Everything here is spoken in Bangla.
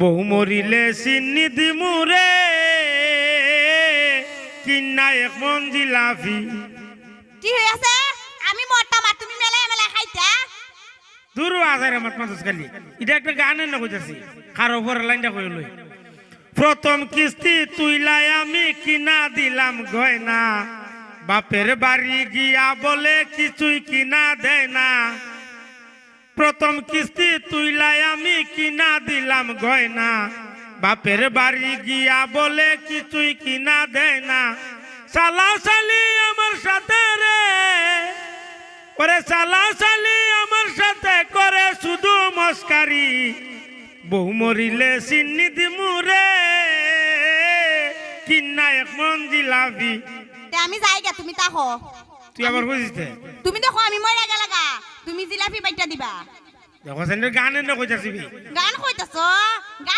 বহু মরিলে চিনি দিমুরে কিনা এক মন জিলাপি। কি হই আছে? আমি মরতাম আর তুমি মেলা মেলা খাইতা। দূর আজারে মাত মাছ খালি এটা একটা গানের না কইতাছি কারো উপর লাইনটা কই লই। প্রথম কিস্তি তুইলাই আমি কিনা দিলাম গয়না, বাপের বাড়ি গিয়া বলে কিছুই কিনা দেয় না। প্রথম কিস্তি তুইলাই আমি কিনা দিলাম গয়না, বাপের বাড়ি গিয়া বলে কিছুই কিনা দেয় না। সালা সালি আমার সাথে রে ওরে সালা সালি আমার সাথে করে শুধু মস্কারি। বহু মরিলে চিনি দিমুরে কিনা এক মন জিলাপি। তে আমি যাইগা তুমি তাকো। তুই আবার বুঝিস তুমি দেখো আমি মরে গেলাগা, তুমি জিলাপি বাইটা দিবা। দেখো গানের না কইতাছিবি গান কইতাছো?